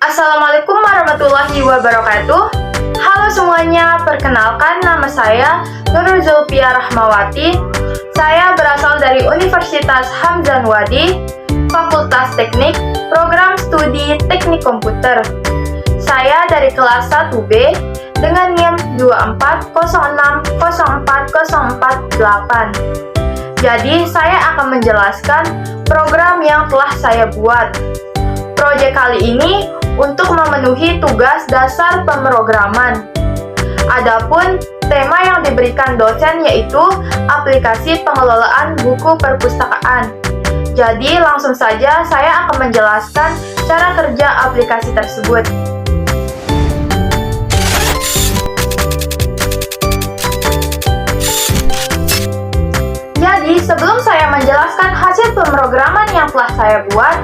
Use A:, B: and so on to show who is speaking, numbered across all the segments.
A: Assalamualaikum warahmatullahi wabarakatuh. Halo semuanya, perkenalkan nama saya Nurul Zulfia Rahmawati. Saya berasal dari Universitas Hamzah Wadi, Fakultas Teknik, Program Studi Teknik Komputer. Saya dari kelas 1B dengan NIM 2406040448. Jadi, saya akan menjelaskan program yang telah saya buat. Proyek kali ini untuk memenuhi tugas dasar pemrograman. Adapun tema yang diberikan dosen yaitu aplikasi pengelolaan buku perpustakaan. Jadi langsung saja saya akan menjelaskan cara kerja aplikasi tersebut. Jadi sebelum saya menjelaskan hasil pemrograman yang telah saya buat,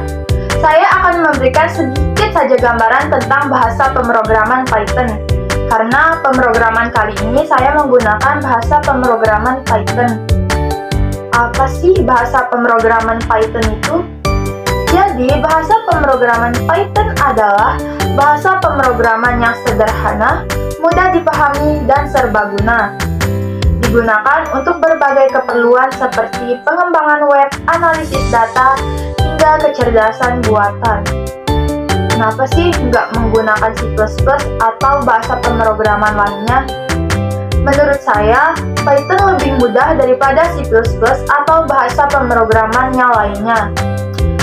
A: saya akan memberikan sedikit saja gambaran tentang bahasa pemrograman Python. Karena pemrograman kali ini saya menggunakan bahasa pemrograman Python. Apa sih bahasa pemrograman Python itu? Jadi, bahasa pemrograman Python adalah bahasa pemrograman yang sederhana, mudah dipahami, dan serbaguna. Digunakan untuk berbagai keperluan seperti pengembangan web, analisis data, hingga kecerdasan buatan. Kenapa sih nggak menggunakan C++ atau bahasa pemrograman lainnya? Menurut saya, Python lebih mudah daripada C++ atau bahasa pemrograman yang lainnya.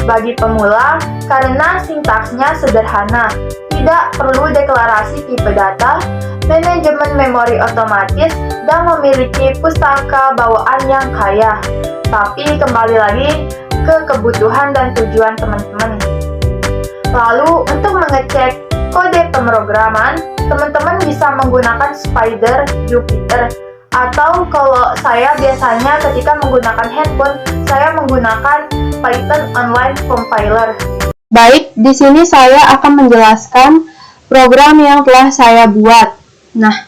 A: Bagi pemula, karena sintaksnya sederhana, tidak perlu deklarasi tipe data, manajemen memori otomatis, dan memiliki pustaka bawaan yang kaya. Tapi kembali lagi ke kebutuhan dan tujuan teman-teman. Lalu untuk mengecek kode pemrograman, teman-teman bisa menggunakan Spider, Jupyter, atau kalau saya biasanya ketika menggunakan handphone, saya menggunakan Python Online Compiler.
B: Baik, di sini saya akan menjelaskan program yang telah saya buat. Nah,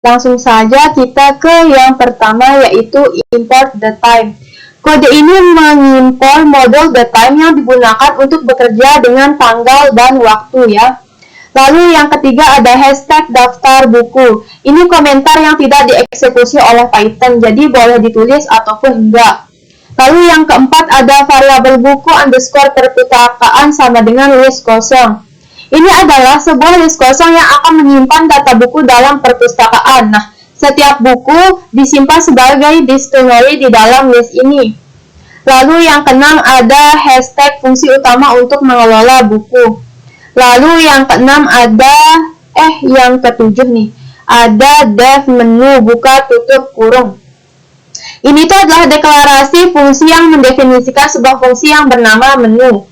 B: langsung saja kita ke yang pertama, yaitu import the time. Kode ini mengimpor model the time yang digunakan untuk bekerja dengan tanggal dan waktu ya. Lalu yang ketiga ada hashtag daftar buku. Ini komentar yang tidak dieksekusi oleh Python, jadi boleh ditulis ataupun enggak. Lalu yang keempat ada variabel buku underscore perpustakaan sama dengan list kosong. Ini adalah sebuah list kosong yang akan menyimpan data buku dalam perpustakaan. Nah, setiap buku disimpan sebagai dictionary di dalam list ini. Lalu yang keenam ada hashtag fungsi utama untuk mengelola buku. Lalu yang keenam ada yang ketujuh nih, ada dev menu buka tutup kurung. Ini tuh adalah deklarasi fungsi yang mendefinisikan sebuah fungsi yang bernama menu.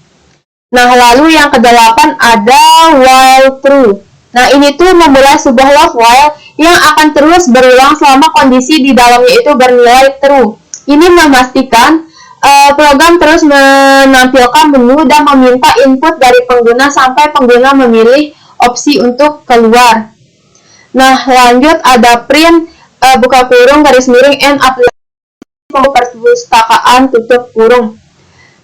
B: Nah, lalu yang kedelapan ada while true. Nah, ini tuh memulai sebuah loop while yang akan terus berulang selama kondisi di dalamnya itu bernilai true. Ini memastikan program terus menampilkan menu dan meminta input dari pengguna sampai pengguna memilih opsi untuk keluar. Nah, lanjut ada print buka kurung garis miring and aplikasi perpustakaan tutup kurung.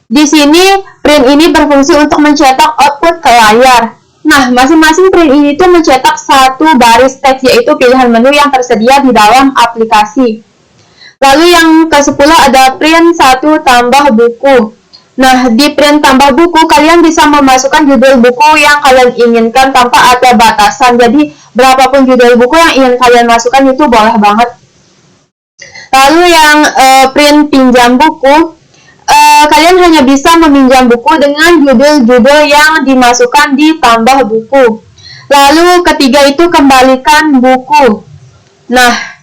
B: Di sini print ini berfungsi untuk mencetak output ke layar. Nah, masing-masing print ini tuh mencetak satu baris teks, yaitu pilihan menu yang tersedia di dalam aplikasi. Lalu yang ke-10 ada print 1 tambah buku. Nah, di print tambah buku, kalian bisa memasukkan judul buku yang kalian inginkan tanpa ada batasan. Jadi, berapapun judul buku yang ingin kalian masukkan itu boleh banget. Lalu yang print pinjam buku, kalian hanya bisa meminjam buku dengan judul-judul yang dimasukkan di tambah buku. Lalu ketiga itu kembalikan buku. Nah,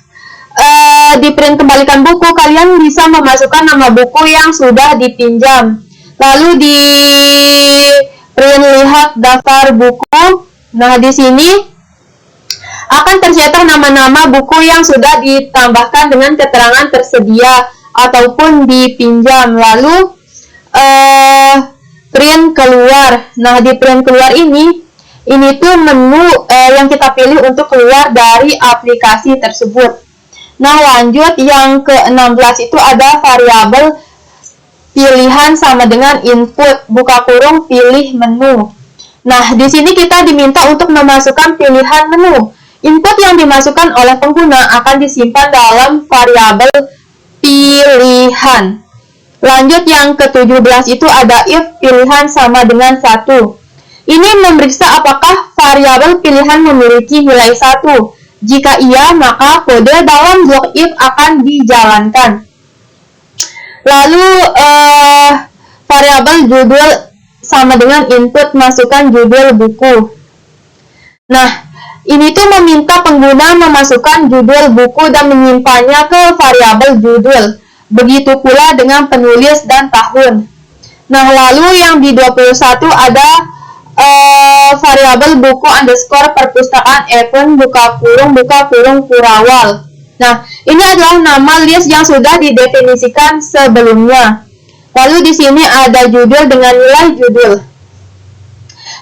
B: di print kembalikan buku, kalian bisa memasukkan nama buku yang sudah dipinjam. Lalu di print lihat daftar buku. Nah, di sini akan tercetak nama-nama buku yang sudah ditambahkan dengan keterangan tersedia ataupun dipinjam. Lalu print keluar. Nah, di print keluar ini tuh menu yang kita pilih untuk keluar dari aplikasi tersebut. Nah, lanjut yang ke-16 itu ada variabel pilihan sama dengan input buka kurung pilih menu. Nah, di sini kita diminta untuk memasukkan pilihan menu. Input yang dimasukkan oleh pengguna akan disimpan dalam variabel pilihan. Lanjut yang ke-17 itu ada if pilihan sama dengan 1. Ini memeriksa apakah variabel pilihan memiliki nilai 1. Jika iya, maka kode dalam blok if akan dijalankan. Lalu variabel judul sama dengan input masukkan judul buku. Nah, ini tuh meminta pengguna memasukkan judul buku dan menyimpannya ke variabel judul. Begitu pula dengan penulis dan tahun. Nah, lalu yang di 21 ada variabel buku underscore perpustakaan event buka kurung Kurawal. Nah, ini adalah nama list yang sudah didefinisikan sebelumnya. Lalu di sini ada judul dengan nilai judul.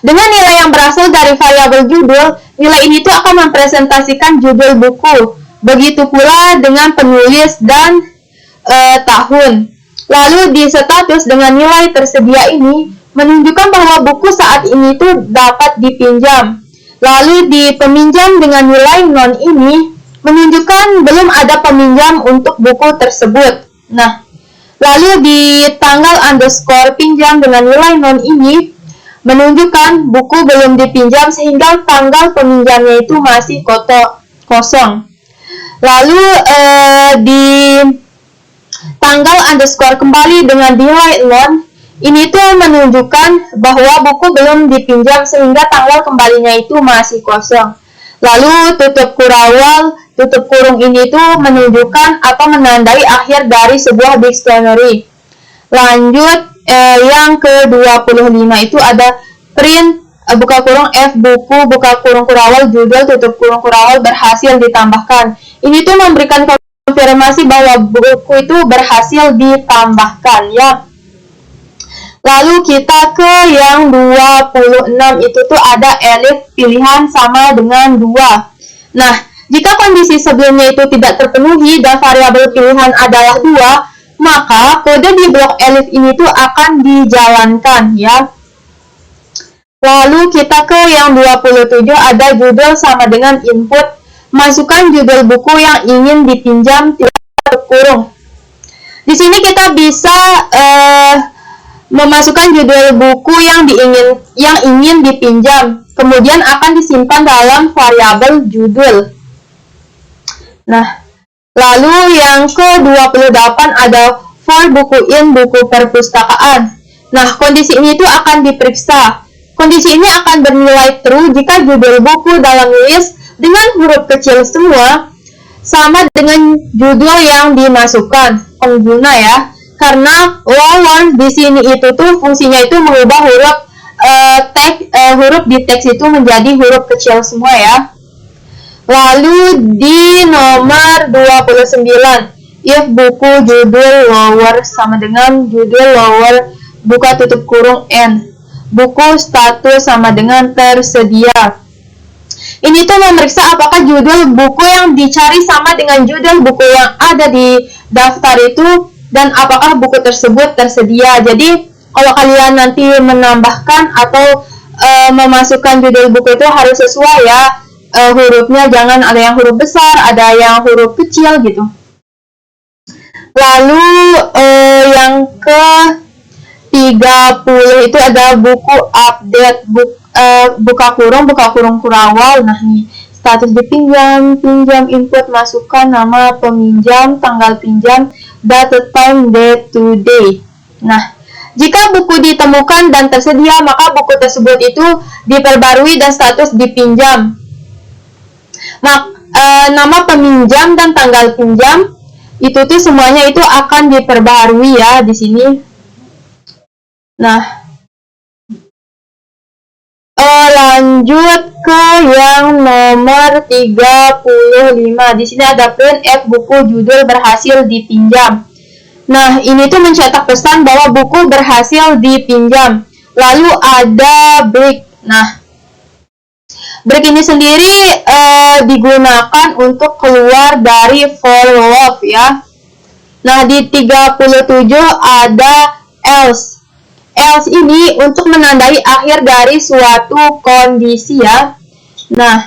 B: Dengan nilai yang berasal dari variabel judul, nilai ini tuh akan mempresentasikan judul buku. Begitu pula dengan penulis dan tahun. Lalu di status dengan nilai tersedia ini menunjukkan bahwa buku saat ini tuh dapat dipinjam. Lalu di peminjam dengan nilai non ini menunjukkan belum ada peminjam untuk buku tersebut. Nah, lalu di tanggal underscore pinjam dengan nilai non ini menunjukkan buku belum dipinjam sehingga tanggal peminjamnya itu masih kosong. Lalu di tanggal underscore kembali dengan nilai non ini tuh menunjukkan bahwa buku belum dipinjam sehingga tanggal kembalinya itu masih kosong. Lalu tutup kurung ini tuh menunjukkan atau menandai akhir dari sebuah dictionary. Lanjut yang ke-25 itu ada print buka kurung F buku buka kurung Kurawal judul tutup kurung Kurawal berhasil ditambahkan. Ini tuh memberikan konfirmasi bahwa buku itu berhasil ditambahkan ya. Lalu kita ke yang 26 itu tuh ada elif pilihan sama dengan 2. Nah, jika kondisi sebelumnya itu tidak terpenuhi dan variabel pilihan adalah 2, maka kode di blok elif ini tuh akan dijalankan ya. Lalu kita ke yang 27 ada judul sama dengan input. Masukkan judul buku yang ingin dipinjam tutup kurung. Di sini kita bisa memasukkan judul buku yang ingin dipinjam, kemudian akan disimpan dalam variabel judul. Nah, lalu yang ke-28 ada for buku in buku perpustakaan. Nah, kondisi ini itu akan diperiksa. Kondisi ini akan bernilai true jika judul buku dalam list dengan huruf kecil semua sama dengan judul yang dimasukkan pengguna ya. Karena lower di sini itu tuh fungsinya itu mengubah huruf di teks itu menjadi huruf kecil semua ya. Lalu di nomor 29, if buku judul lower sama dengan judul lower buka tutup kurung n. Buku status sama dengan tersedia. Ini tuh memeriksa apakah judul buku yang dicari sama dengan judul buku yang ada di daftar itu dan apakah buku tersebut tersedia. Jadi kalau kalian nanti menambahkan atau memasukkan judul buku itu harus sesuai ya hurufnya, jangan ada yang huruf besar, ada yang huruf kecil gitu. Lalu yang ke-30 itu ada buku update buka kurung Kurawal. Nah nih status dipinjam, pinjam input masukkan nama peminjam, tanggal pinjam, date time, date to day. Nah, jika buku ditemukan dan tersedia, maka buku tersebut itu diperbarui dan status dipinjam. Nama peminjam dan tanggal pinjam itu tuh semuanya itu akan diperbarui ya di sini. Nah, lanjut ke yang nomor 35. Di sini ada print F buku judul berhasil dipinjam. Nah, ini tuh mencetak pesan bahwa buku berhasil dipinjam. Lalu ada break. Nah, break ini sendiri digunakan untuk keluar dari for loop ya. Nah, di 37 ada else. else ini untuk menandai akhir dari suatu kondisi ya. Nah,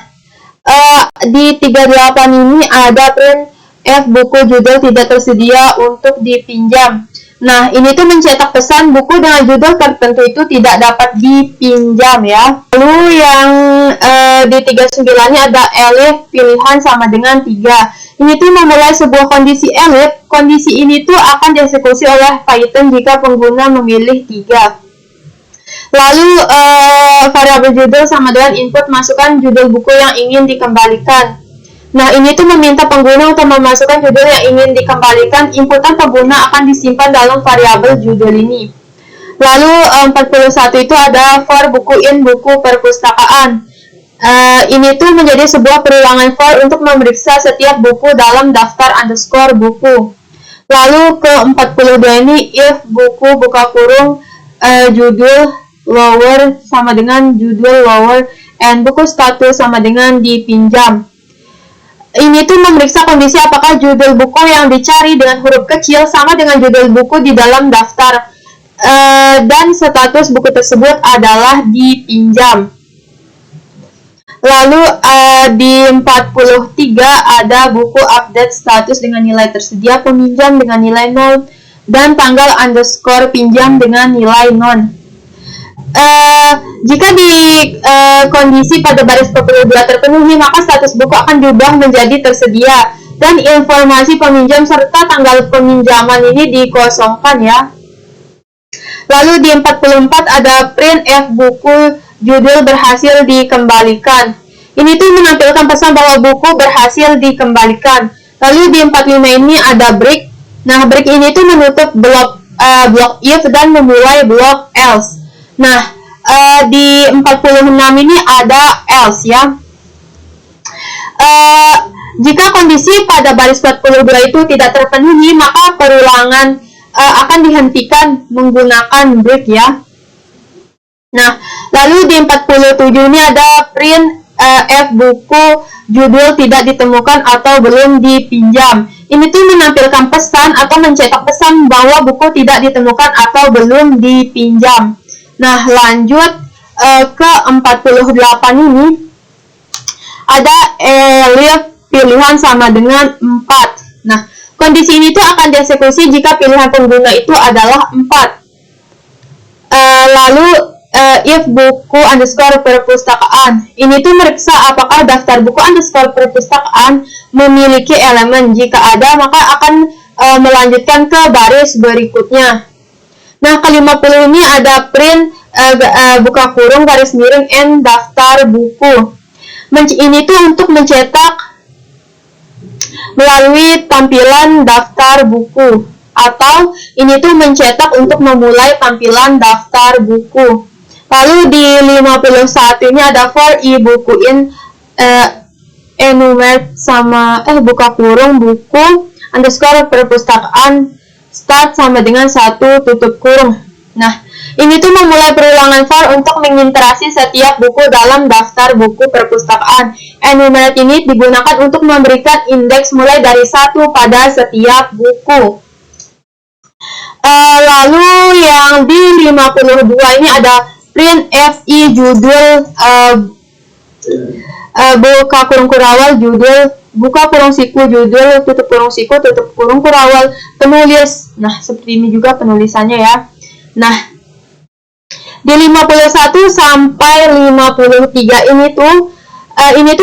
B: di 38 ini ada print F buku judul tidak tersedia untuk dipinjam. Nah, ini tuh mencetak pesan buku dengan judul tertentu itu tidak dapat dipinjam ya. Lalu yang di 39 ini ada elif pilihan sama dengan 3. Ini tuh memulai sebuah kondisi elif. Kondisi ini tuh akan dieksekusi oleh Python jika pengguna memilih 3. Lalu variabel judul sama dengan input masukkan judul buku yang ingin dikembalikan. Nah, ini tuh meminta pengguna untuk memasukkan judul yang ingin dikembalikan. Inputan pengguna akan disimpan dalam variabel judul ini. Lalu 41 itu ada for buku in buku perpustakaan. Ini tuh menjadi sebuah perulangan for untuk memeriksa setiap buku dalam daftar underscore buku. Lalu ke 42 ini if buku buka kurung judul lower sama dengan judul lower and buku status sama dengan dipinjam. Ini tuh memeriksa kondisi apakah judul buku yang dicari dengan huruf kecil sama dengan judul buku di dalam daftar dan status buku tersebut adalah dipinjam. Lalu di 43 ada buku update status dengan nilai tersedia, peminjam dengan nilai 0, dan tanggal underscore pinjam dengan nilai 0. Jika di kondisi pada baris 42 terpenuhi, maka status buku akan diubah menjadi tersedia dan informasi peminjam serta tanggal peminjaman ini dikosongkan ya. Lalu di 44 ada print F buku judul berhasil dikembalikan. Ini tuh menampilkan pesan bahwa buku berhasil dikembalikan. Lalu di 45 ini ada break. Nah, break ini tuh menutup blok if dan memulai blok else. Nah, di 46 ini ada else ya. Jika kondisi pada baris 42 itu tidak terpenuhi, maka perulangan akan dihentikan menggunakan break ya. Nah, lalu di 47 ini ada print F buku judul tidak ditemukan atau belum dipinjam. Ini tuh menampilkan pesan atau mencetak pesan bahwa buku tidak ditemukan atau belum dipinjam. Nah, lanjut ke 48 ini ada elif pilihan sama dengan 4. Nah, kondisi ini tuh akan dieksekusi jika pilihan pengguna itu adalah 4. Lalu if buku underscore perpustakaan. Ini tuh meriksa apakah daftar buku underscore perpustakaan memiliki elemen. Jika ada, maka akan melanjutkan ke baris berikutnya. Nah, ke 50 ini ada print buka kurung garis miring n daftar buku. Ini tuh untuk mencetak melalui tampilan daftar buku, atau ini tuh mencetak untuk memulai tampilan daftar buku. Lalu di 51 ini ada for i buku in enumerate sama buka kurung buku underscore perpustakaan start sama dengan 1 tutup kurung. Nah, ini tuh memulai perulangan for untuk mengiterasi setiap buku dalam daftar buku perpustakaan. Enumerate ini digunakan untuk memberikan indeks mulai dari 1 pada setiap buku. Lalu yang di 52 ini ada print fi judul buka kurung kurawal judul buka kurung siku judul tutup kurung kurawal penulis. Nah, seperti ini juga penulisannya ya. Nah, di 51 sampai 53 ini tuh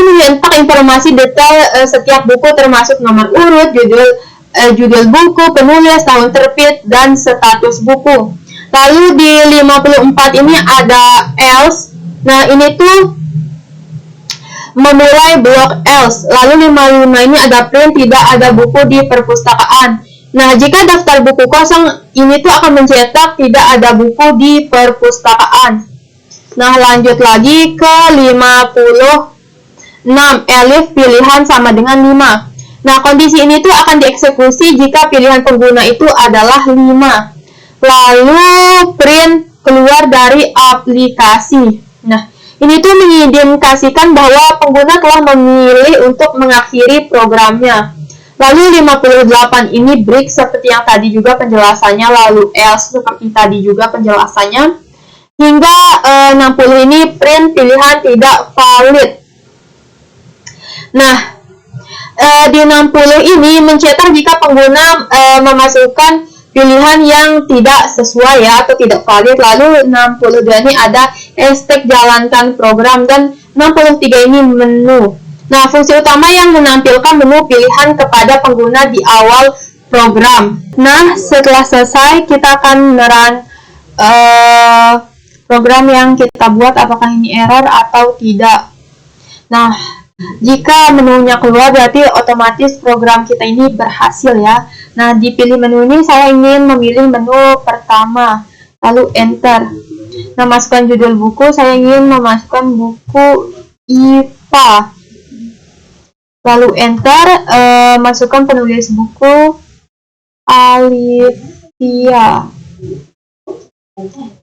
B: mencetak informasi detail setiap buku termasuk nomor urut, judul buku, penulis, tahun terbit, dan status buku. Lalu di 54 ini ada else. Nah, ini tuh memulai blok else. Lalu 55 ini ada print tidak ada buku di perpustakaan. Nah, jika daftar buku kosong, ini tuh akan mencetak tidak ada buku di perpustakaan. Nah, lanjut lagi ke 56. Elif pilihan sama dengan 5. Nah, kondisi ini tuh akan dieksekusi jika pilihan pengguna itu adalah 5. Lalu print keluar dari aplikasi. Nah, ini tuh mengindikasikan bahwa pengguna telah memilih untuk mengakhiri programnya. Lalu 58 ini break seperti yang tadi juga penjelasannya, lalu else seperti tadi juga penjelasannya. Hingga 60 ini print pilihan tidak valid. Nah, di 60 ini mencetak jika pengguna memasukkan pilihan yang tidak sesuai ya atau tidak valid. Lalu 62 ini ada hashtag jalankan program, dan 63 ini menu. Nah, fungsi utama yang menampilkan menu pilihan kepada pengguna di awal program. Nah, setelah selesai kita akan menerang program yang kita buat apakah ini error atau tidak. Nah, jika menunya keluar berarti otomatis program kita ini berhasil ya. Nah, dipilih menu ini saya ingin memilih menu pertama, lalu enter. Nah, masukkan judul buku, saya ingin memasukkan buku IPA. Lalu enter, masukkan penulis buku Alivia.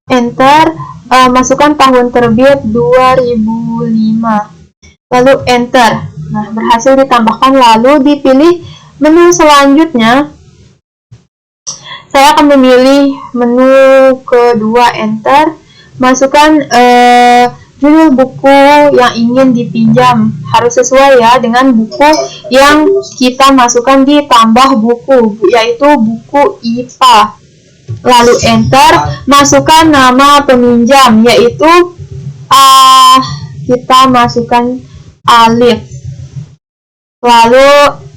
B: Enter, masukkan tahun terbit 2005. Lalu enter. Nah, berhasil ditambahkan. Lalu dipilih menu selanjutnya. Saya akan memilih menu kedua, enter. Masukkan judul buku yang ingin dipinjam. Harus sesuai ya dengan buku yang kita masukkan di tambah buku, yaitu buku IPA. Lalu enter, masukkan nama peminjam, yaitu kita masukkan Alif. Lalu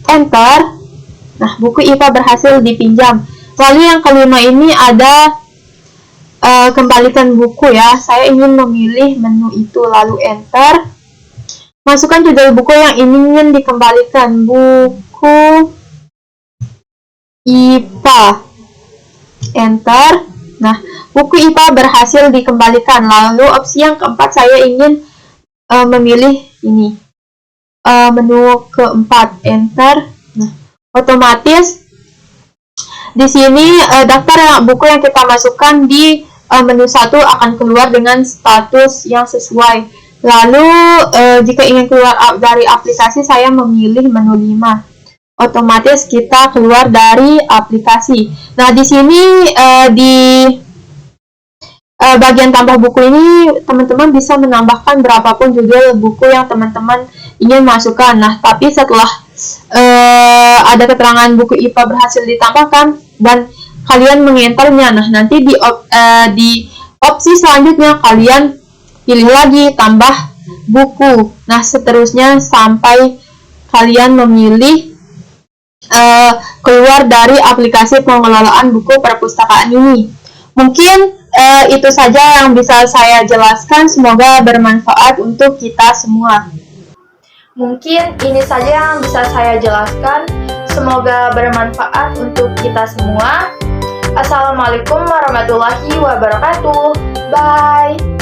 B: enter. Nah, buku IPA berhasil dipinjam. Lalu yang kelima ini ada kembalikan buku ya. Saya ingin memilih menu itu, lalu enter. Masukkan judul buku yang ingin dikembalikan, buku IPA. Enter. Nah, buku IPA berhasil dikembalikan. Lalu opsi yang keempat saya ingin memilih ini, menu keempat, enter. Nah, otomatis di sini daftar buku yang kita masukkan di menu 1 akan keluar dengan status yang sesuai. Lalu jika ingin keluar dari aplikasi, saya memilih menu 5. Otomatis kita keluar dari aplikasi. Nah, di sini di bagian tambah buku ini teman-teman bisa menambahkan berapapun judul buku yang teman-teman ingin masukkan. Nah, tapi setelah ada keterangan buku IPA berhasil ditambahkan dan kalian mengenternya, nah nanti di opsi selanjutnya kalian pilih lagi tambah buku. Nah, seterusnya sampai kalian memilih keluar dari aplikasi pengelolaan buku perpustakaan ini. Mungkin itu saja yang bisa saya jelaskan. Semoga bermanfaat untuk kita semua.
A: Mungkin ini saja yang bisa saya jelaskan. Semoga bermanfaat untuk kita semua. Assalamualaikum warahmatullahi wabarakatuh. Bye.